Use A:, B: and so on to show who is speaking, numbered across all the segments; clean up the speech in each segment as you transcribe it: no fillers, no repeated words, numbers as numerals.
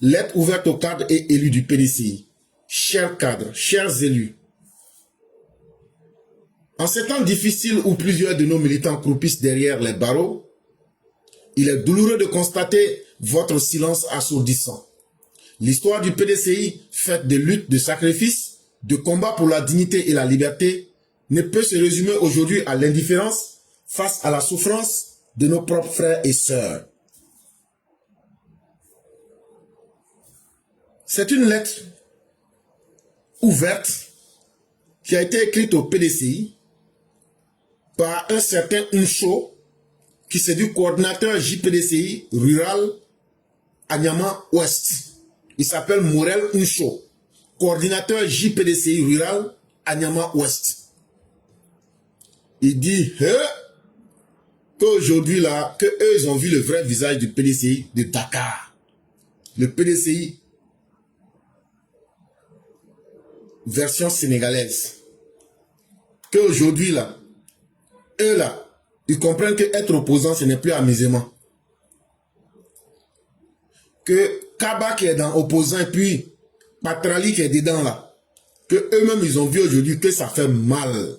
A: Lettre ouverte aux cadres et élus du PDCI. Chers cadres, chers élus, en ces temps difficiles où plusieurs de nos militants croupissent derrière les barreaux, il est douloureux de constater votre silence assourdissant. L'histoire du PDCI, faite de luttes, de sacrifices, de combats pour la dignité et la liberté, ne peut se résumer aujourd'hui à l'indifférence face à la souffrance de nos propres frères et sœurs. C'est une lettre ouverte qui a été écrite au PDCI par un certain Uncho, qui c'est du coordinateur JPDCI rural à Niama-Ouest. Il s'appelle Morel Uncho, coordinateur JPDCI rural à Niama-Ouest. Il dit qu'aujourd'hui là, que eux ils ont vu le vrai visage du PDCI de Dakar. Le PDCI version sénégalaise. Qu'aujourd'hui là, eux là, ils comprennent que être opposant ce n'est plus amusement. Que Kaba qui est dans opposant et puis Patrali qui est dedans là, que eux-mêmes ils ont vu aujourd'hui que ça fait mal.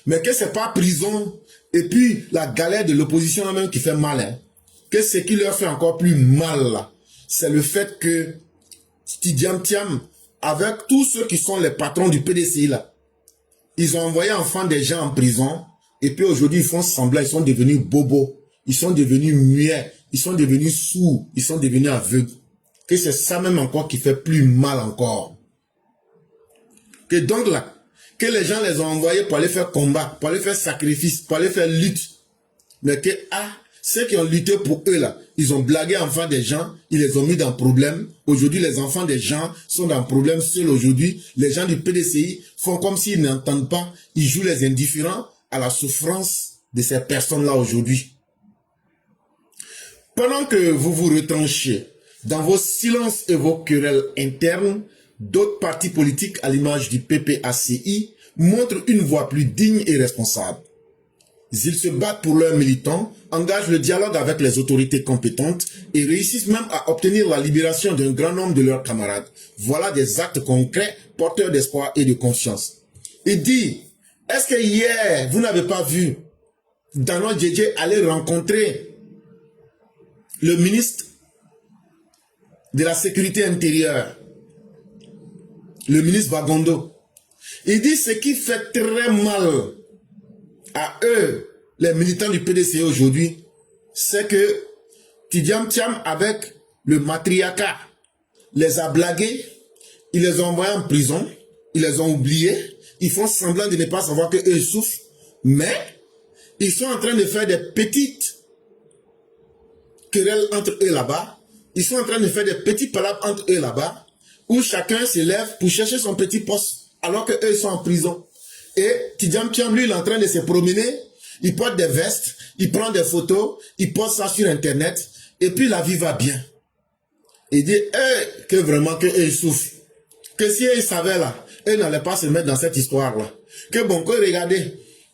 A: Mais que c'est pas prison et puis la galère de l'opposition même qui fait mal. Hein. Que ce qui leur fait encore plus mal là, c'est le fait que Tidiam Thiam, avec tous ceux qui sont les patrons du PDCI là, ils ont envoyé enfants des gens en prison et puis aujourd'hui ils font semblant, ils sont devenus bobos, ils sont devenus muets, ils sont devenus sourds, ils sont devenus aveugles. Que c'est ça même encore qui fait plus mal encore. Que donc là, que les gens les ont envoyés pour aller faire combat, pour aller faire sacrifice, pour aller faire lutte. Mais que ceux qui ont lutté pour eux là, ils ont blagué enfants des gens, ils les ont mis dans problème. Aujourd'hui, les enfants des gens sont dans problème seuls aujourd'hui. Les gens du PDCI font comme s'ils n'entendent pas. Ils jouent les indifférents à la souffrance de ces personnes-là aujourd'hui. Pendant que vous vous retranchez dans vos silences et vos querelles internes, d'autres partis politiques à l'image du PPACI montrent une voie plus digne et responsable. Ils se battent pour leurs militants, engagent le dialogue avec les autorités compétentes et réussissent même à obtenir la libération d'un grand nombre de leurs camarades. Voilà des actes concrets, porteurs d'espoir et de confiance. Il dit, est-ce que hier, vous n'avez pas vu Dano Djedje aller rencontrer le ministre de la Sécurité intérieure, le ministre Bagondo? Il dit ce qui fait très mal à eux, les militants du PDC aujourd'hui, c'est que Tidiam Thiam avec le matriarcat les a blagués, ils les ont envoyés en prison, ils les ont oubliés, ils font semblant de ne pas savoir qu'eux ils souffrent, mais ils sont en train de faire des petites querelles entre eux là-bas, ils sont en train de faire des petits palabres entre eux là-bas, où chacun se lève pour chercher son petit poste, alors qu'eux ils sont en prison. Et Tidiam Thiam, lui, il est en train de se promener, il porte des vestes, il prend des photos, il poste ça sur Internet, et puis la vie va bien. Il dit, que vraiment, qu'ils souffrent. Que si ils savaient là, ils n'allaient pas se mettre dans cette histoire-là. Que bon, que regardez,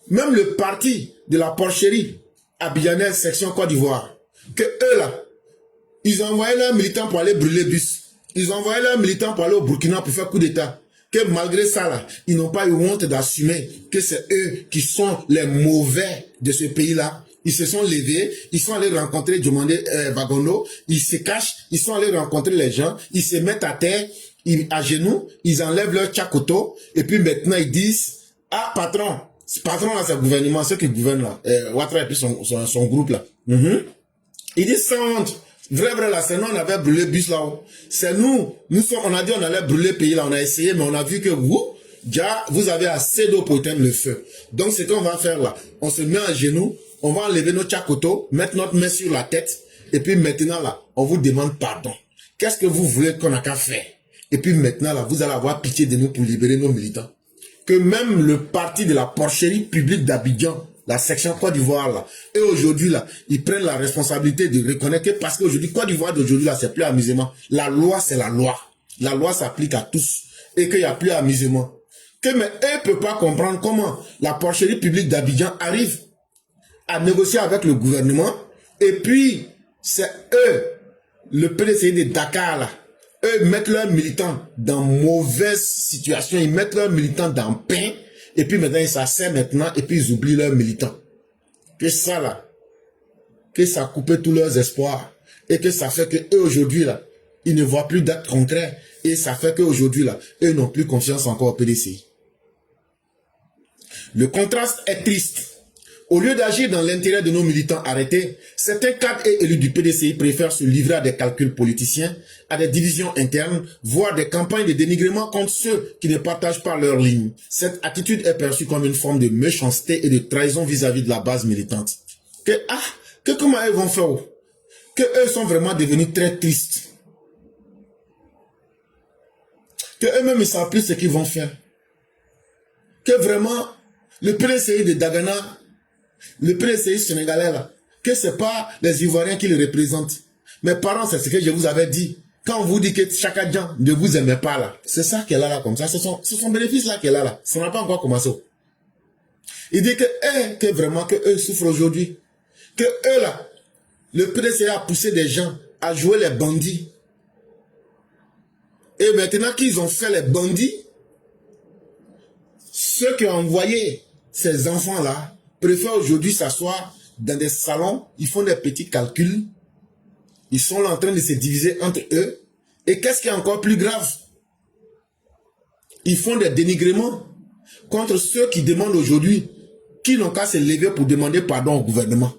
A: même le parti de la porcherie abidjanaise, section Côte d'Ivoire, que eux là, ils ont envoyé leurs militants pour aller brûler bus. Ils ont envoyé leurs militants pour aller au Burkina pour faire coup d'État. Que malgré ça, là, ils n'ont pas eu honte d'assumer que c'est eux qui sont les mauvais de ce pays-là. Ils se sont levés, ils sont allés rencontrer Djomandé Bagondo, ils se cachent, ils sont allés rencontrer les gens, ils se mettent à terre, à genoux, ils enlèvent leur tchakoto, et puis maintenant ils disent, patron là c'est le gouvernement, ceux qui gouvernent là, Ouattara et puis son groupe là. Ils disent sans honte. Vrai là, c'est nous on avait brûlé le bus là-haut. C'est nous on a dit on allait brûler le pays là, on a essayé, mais on a vu que vous avez assez d'eau pour éteindre le feu. Donc ce qu'on va faire là, on se met à genoux, on va enlever nos tchakotos, mettre notre main sur la tête, et puis maintenant là, on vous demande pardon. Qu'est-ce que vous voulez qu'on a qu'à faire? Et puis maintenant là, vous allez avoir pitié de nous pour libérer nos militants. Que même le parti de la porcherie publique d'Abidjan, la section Côte d'Ivoire là, et aujourd'hui là, ils prennent la responsabilité de reconnaître que parce qu'aujourd'hui, Côte d'Ivoire d'aujourd'hui là, c'est plus amusement. La loi, c'est la loi. La loi s'applique à tous. Et qu'il n'y a plus amusement. Que mais eux ne peuvent pas comprendre comment la porcherie publique d'Abidjan arrive à négocier avec le gouvernement. Et puis, c'est eux, le PDCI de Dakar là, eux mettent leurs militants dans mauvaise situation, ils mettent leurs militants dans pain, et puis maintenant ils s'assèrent maintenant, et puis ils oublient leurs militants. Que ça là, que ça a coupé tous leurs espoirs, et que ça fait que eux aujourd'hui là, ils ne voient plus d'actes concrets, et ça fait qu'aujourd'hui là, eux n'ont plus confiance encore au PDCI. Le contraste est triste. Au lieu d'agir dans l'intérêt de nos militants arrêtés, certains cadres et élus du PDCI préfèrent se livrer à des calculs politiciens, à des divisions internes, voire des campagnes de dénigrement contre ceux qui ne partagent pas leur ligne. Cette attitude est perçue comme une forme de méchanceté et de trahison vis-à-vis de la base militante. Comment eux vont faire? Que eux sont vraiment devenus très tristes. Que eux-mêmes ne savent plus ce qu'ils vont faire. Que vraiment, le PDCI de Dagana, le PDCI sénégalais là, que ce n'est pas les Ivoiriens qui le représentent. Mes parents, c'est ce que je vous avais dit. Quand on vous dit que chaque gens ne vous aime pas là, c'est ça qu'elle a là comme ça. C'est son bénéfice là qu'elle a là. Ça n'a pas encore commencé. Il dit que vraiment que eux souffrent aujourd'hui. Que eux là, le PDCI a poussé des gens à jouer les bandits. Et maintenant qu'ils ont fait les bandits, ceux qui ont envoyé ces enfants là, préfèrent aujourd'hui s'asseoir dans des salons, ils font des petits calculs, ils sont là en train de se diviser entre eux, et qu'est-ce qui est encore plus grave? Ils font des dénigrements contre ceux qui demandent aujourd'hui, qui n'ont qu'à se lever pour demander pardon au gouvernement.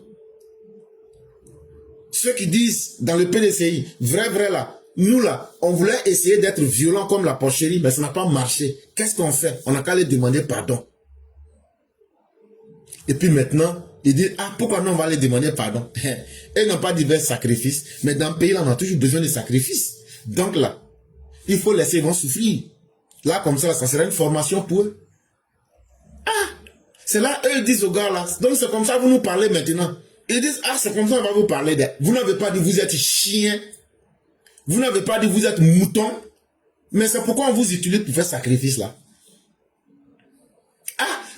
A: Ceux qui disent dans le PDCI, vrai là, nous là, on voulait essayer d'être violents comme la porcherie, mais ça n'a pas marché. Qu'est-ce qu'on fait? On n'a qu'à les demander pardon. Et puis maintenant, ils disent, pourquoi nous on va les demander pardon? Ils n'ont pas divers sacrifices, mais dans le pays là, on a toujours besoin de sacrifices. Donc là, il faut laisser, ils vont souffrir. Là, comme ça sera une formation pour eux. C'est là, eux disent aux gars là, donc c'est comme ça, vous nous parlez maintenant. Ils disent, c'est comme ça, on va vous parler. Vous n'avez pas dit, vous êtes chien. Vous n'avez pas dit, vous êtes mouton. Mais c'est pourquoi on vous utilise pour faire sacrifice là.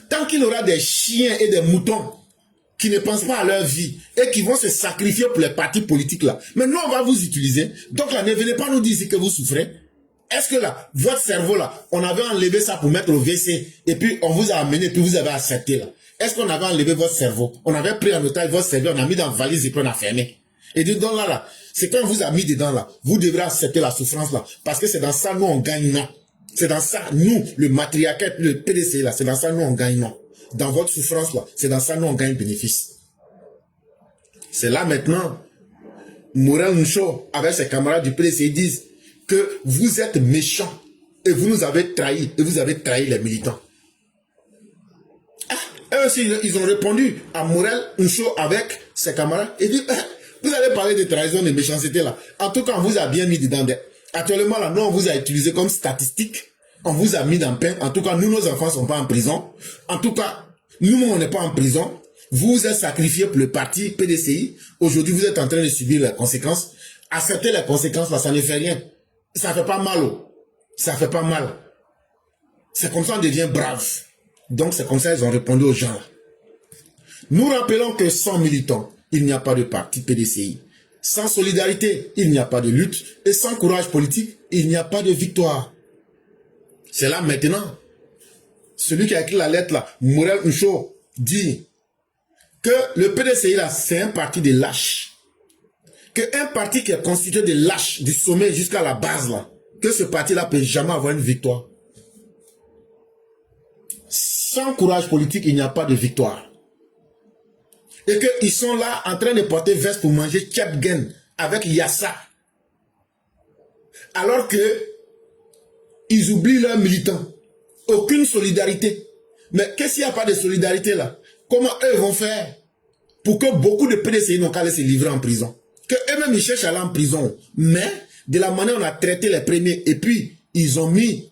A: Tant qu'il y aura des chiens et des moutons qui ne pensent pas à leur vie et qui vont se sacrifier pour les partis politiques là. Mais nous, on va vous utiliser. Donc là, ne venez pas nous dire que vous souffrez. Est-ce que là, votre cerveau là, on avait enlevé ça pour mettre au WC et puis on vous a amené et puis vous avez accepté là. Est-ce qu'on avait enlevé votre cerveau? On avait pris en otage votre cerveau, on a mis dans la valise et puis on a fermé. Et dedans là, c'est quand on vous a mis dedans là, vous devrez accepter la souffrance là. Parce que c'est dans ça, nous, on gagne non. C'est dans ça, nous, le matriarcat, le PDCI là, c'est dans ça, nous, on gagne non. Dans votre souffrance là, c'est dans ça, nous, on gagne bénéfice. C'est là maintenant, Morel Ncho, avec ses camarades du PDCI, disent que vous êtes méchants et vous nous avez trahis et vous avez trahi les militants. Eux aussi, ils ont répondu à Morel Ncho avec ses camarades et disent, vous allez parler de trahison, de méchanceté là. En tout cas, on vous a bien mis dedans. Actuellement, là, nous, on vous a utilisé comme statistique. On vous a mis dans le pain. En tout cas, nous, nos enfants ne sont pas en prison. En tout cas, nous, on n'est pas en prison. Vous vous êtes sacrifiés pour le parti PDCI. Aujourd'hui, vous êtes en train de subir les conséquences. Accepter les conséquences, là, ça ne fait rien. Ça ne fait pas mal. Ça ne fait pas mal. C'est comme ça qu'on devient brave. Donc, c'est comme ça qu'ils ont répondu aux gens. Nous rappelons que sans militants, il n'y a pas de parti PDCI. Sans solidarité, il n'y a pas de lutte. Et sans courage politique, il n'y a pas de victoire. C'est là maintenant. Celui qui a écrit la lettre là, Morel Ncho, dit que le PDCI là, c'est un parti de lâches. Qu'un parti qui est constitué de lâches, du sommet jusqu'à la base là, que ce parti là peut jamais avoir une victoire. Sans courage politique, il n'y a pas de victoire. Et qu'ils sont là en train de porter veste pour manger Tchadgen avec Yassa. Alors que ils oublient leurs militants. Aucune solidarité. Mais qu'est-ce qu'il n'y a pas de solidarité là? Comment eux vont faire pour que beaucoup de PDCI n'ont qu'à aller se livrer en prison? Que eux-mêmes ils cherchent à aller en prison. Mais de la manière dont on a traité les premiers et puis ils ont mis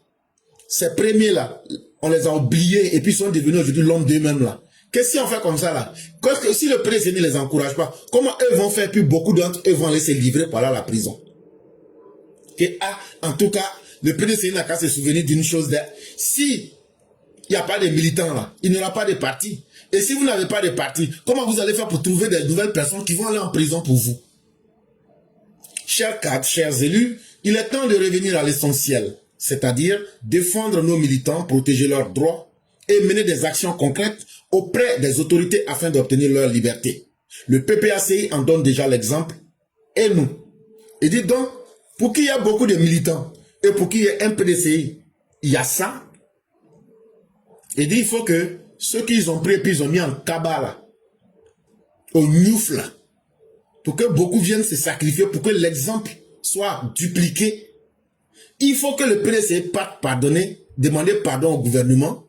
A: ces premiers là, on les a oubliés et puis ils sont devenus aujourd'hui l'homme d'eux-mêmes là. Qu'est-ce qu'on fait comme ça là? Si le PDCI ne les encourage pas, comment eux vont faire? Puis beaucoup d'entre eux vont aller se livrer par là à la prison. En tout cas, le PDCI n'a qu'à se souvenir d'une chose. Si il n'y a pas de militants là, il n'y aura pas de parti. Et si vous n'avez pas de parti, comment vous allez faire pour trouver des nouvelles personnes qui vont aller en prison pour vous? Chers cadres, chers élus, Il est temps de revenir à l'essentiel, c'est-à-dire défendre nos militants, protéger leurs droits et mener des actions concrètes auprès des autorités afin d'obtenir leur liberté. Le PPACI en donne déjà l'exemple et nous. Il dit donc, pour qu'il y ait beaucoup de militants et pour qu'il y ait un PDCI, il y a ça. Il dit il faut que ceux qu'ils ont pris et puis ils ont mis en cabas là, au newf là, pour que beaucoup viennent se sacrifier, pour que l'exemple soit dupliqué. Il faut que le PDCI parte pardonner, demander pardon au gouvernement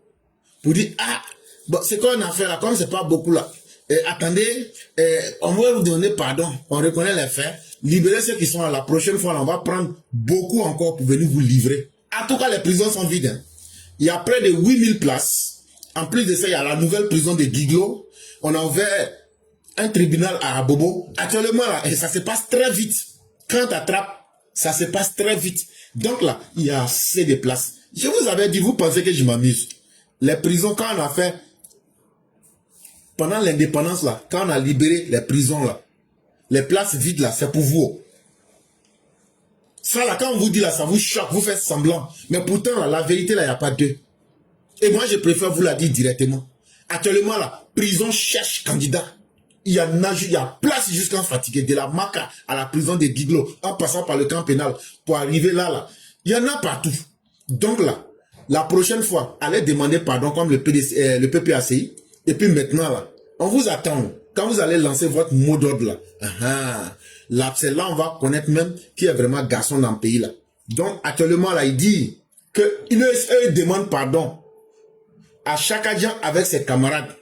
A: pour dire ah, bon, c'est quoi on a fait là, comme c'est pas beaucoup là. Attendez, on va vous donner pardon, on reconnaît les faits, libérez ceux qui sont là. La prochaine fois, là, on va prendre beaucoup encore pour venir vous livrer. En tout cas, les prisons sont vides. Hein. Il y a près de 8000 places. En plus de ça, il y a la nouvelle prison de Guiglo. On a ouvert un tribunal à Abobo. Actuellement, là, et ça se passe très vite. Quand tu attrapes, ça se passe très vite. Donc là, il y a assez de places. Je vous avais dit, vous pensez que je m'amuse. Les prisons, quand on a fait pendant l'indépendance là, quand on a libéré les prisons là, les places vides là, c'est pour vous. Ça là, quand on vous dit là, ça vous choque, vous faites semblant. Mais pourtant là, la vérité là, il n'y a pas deux. Et moi, je préfère vous la dire directement. Actuellement là, prison cherche candidat. Il y a place jusqu'en fatigué, de la Maca à la prison de Guiglo, en passant par le camp pénal, pour arriver là. Il y en a partout. Donc là, la prochaine fois, allez demander pardon comme le PPACI. Et puis maintenant, là, on vous attend. Quand vous allez lancer votre mot d'ordre, là, c'est là on va connaître même qui est vraiment garçon dans le pays. Là. Donc, actuellement, là, il dit qu'il demande pardon à chaque agent avec ses camarades.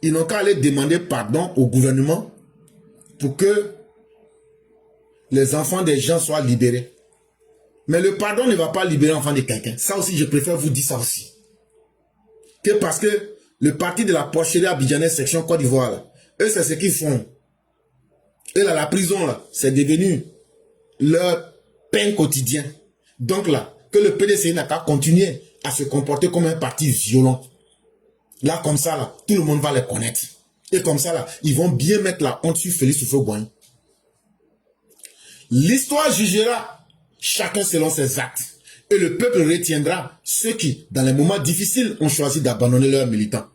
A: Ils n'ont qu'à aller demander pardon au gouvernement pour que les enfants des gens soient libérés. Mais le pardon ne va pas libérer l'enfant de quelqu'un. Ça aussi, je préfère vous dire ça aussi. Que parce que le parti de la porcherie abidjanaise section Côte d'Ivoire, là, eux, c'est ce qu'ils font. Et là, la prison, là, c'est devenu leur pain quotidien. Donc là, que le PDCI n'a qu'à continuer à se comporter comme un parti violent. Là, comme ça, là, tout le monde va les connaître. Et comme ça, là, ils vont bien mettre la honte sur Félix Houphouët-Boigny. L'histoire jugera chacun selon ses actes. Et le peuple retiendra ceux qui, dans les moments difficiles, ont choisi d'abandonner leurs militants.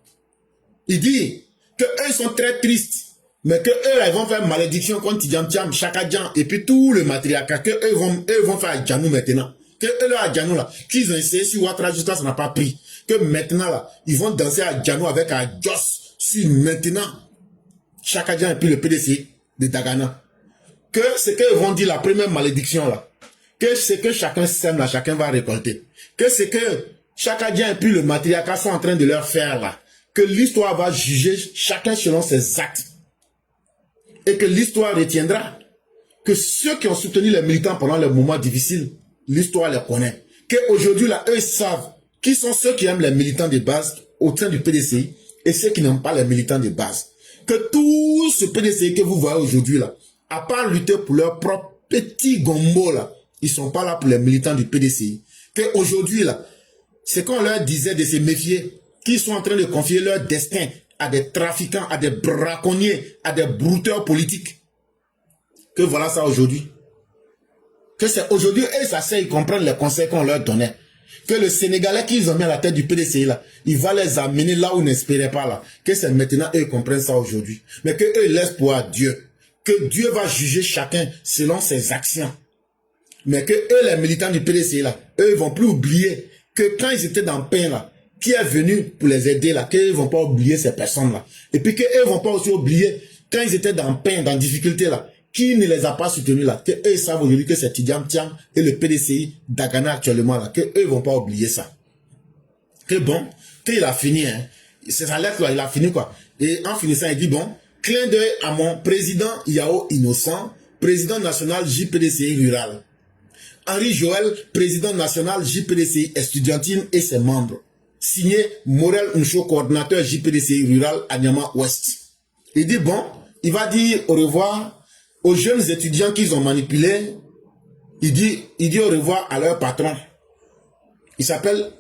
A: Il dit que eux sont très tristes, mais que eux, ils vont faire malédiction contre Tidjam Thiam, Chaka Djan, et puis tout le matriarcat, que eux vont faire à Djanou maintenant. Que eux, là, à Djanou, là, qu'ils ont essayé sur Ouattara jusqu'à ça n'a pas pris. Que maintenant, là, ils vont danser à Djanou avec Adjos sur maintenant Chaka Djan et puis le PDC de Dagana. Que c'est qu'ils vont dire la première malédiction, là. Que c'est que chacun sème là, chacun va récolter. Que c'est que Chaka Djan et puis le matriarcat sont en train de leur faire là. Que l'histoire va juger chacun selon ses actes. Et que l'histoire retiendra que ceux qui ont soutenu les militants pendant les moments difficiles, l'histoire les connaît. Qu'aujourd'hui là, eux savent qui sont ceux qui aiment les militants de base au sein du PDCI et ceux qui n'aiment pas les militants de base. Que tout ce PDCI que vous voyez aujourd'hui là, à part lutter pour leur propre petit gombo là, ils sont pas là pour les militants du PDCI. Qu'aujourd'hui là, c'est qu'on leur disait de se méfier, qu'ils sont en train de confier leur destin à des trafiquants, à des braconniers, à des brouteurs politiques. Que voilà ça aujourd'hui. Que c'est aujourd'hui, eux, ça sait, ils comprennent les conseils qu'on leur donnait. Que le Sénégalais qu'ils ont mis à la tête du PDCI là, il va les amener là où ils n'espéraient pas là. Que c'est maintenant, eux, ils comprennent ça aujourd'hui. Mais que eux, ils laissent pour à Dieu. Que Dieu va juger chacun selon ses actions. Mais que eux, les militants du PDCI là, eux, ils vont plus oublier que quand ils étaient dans le pain là, qui est venu pour les aider là, qu'ils vont pas oublier ces personnes là. Et puis qu'eux vont pas aussi oublier quand ils étaient dans le pain, dans la difficulté là, qui ne les a pas soutenus là, que eux savent aujourd'hui que c'est Tidjam Thiam et le PDCI d'Agana actuellement là, que eux vont pas oublier ça. Que bon, qu'il a fini, hein. C'est sa lettre là, il a fini quoi. Et en finissant, il dit bon, clin d'œil à mon président Yao Innocent, président national JPDCI rural. Henri Joël, président national JPDCI estudiantine et ses membres. Signé Morel Uncho, coordinateur JPDCI rural à Niama Ouest. Il dit bon, il va dire au revoir aux jeunes étudiants qu'ils ont manipulés. Il dit au revoir à leur patron. Il s'appelle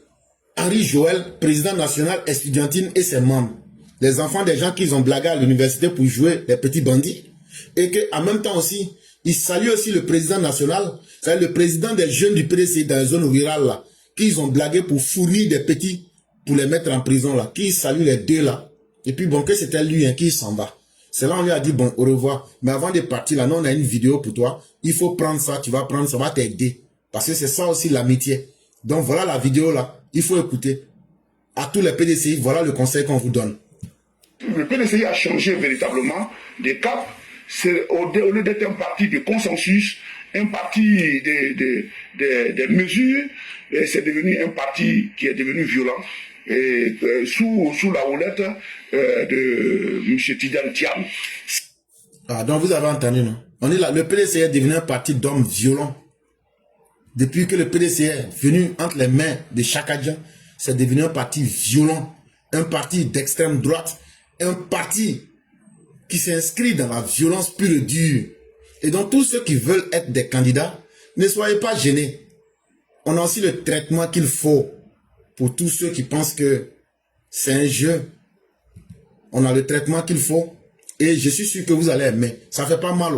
A: Henri Joël, président national estudiantine et ses membres. Les enfants des gens qu'ils ont blagué à l'université pour jouer les petits bandits. Et qu'en même temps aussi, Il salue aussi le président national, c'est le président des jeunes du PDC dans les zones rurales là, qu'ils ont blagué pour fournir des petits, pour les mettre en prison là, qui salue les deux là. Et puis bon, que c'était lui hein, qui s'en va. C'est là on lui a dit bon, au revoir. Mais avant de partir là, nous on a une vidéo pour toi. Il faut prendre ça, tu vas prendre, ça va t'aider. Parce que c'est ça aussi l'amitié. Donc voilà la vidéo là, il faut écouter. À tous les PDCI, voilà le conseil qu'on vous donne.
B: Le PDCI a changé véritablement de cap. C'est au lieu d'être un parti de consensus, un parti des mesures, c'est devenu un parti qui est devenu violent. Et, sous la houlette de M. Tidjane Thiam.
A: Ah, donc vous avez entendu, non? On est là, le PDCI est devenu un parti d'hommes violents. Depuis que le PDCI est venu entre les mains de Chakadjan, c'est devenu un parti violent, un parti d'extrême droite, un parti qui s'inscrit dans la violence pure et dure. Et donc tous ceux qui veulent être des candidats, ne soyez pas gênés. On a aussi le traitement qu'il faut pour tous ceux qui pensent que c'est un jeu. On a le traitement qu'il faut et je suis sûr que vous allez aimer. Ça fait pas mal.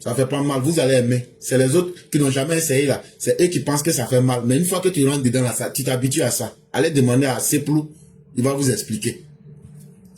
A: Ça fait pas mal, vous allez aimer. C'est les autres qui n'ont jamais essayé là. C'est eux qui pensent que ça fait mal. Mais une fois que tu rentres dedans là, tu t'habitues à ça. Allez demander à Seplou, il va vous expliquer.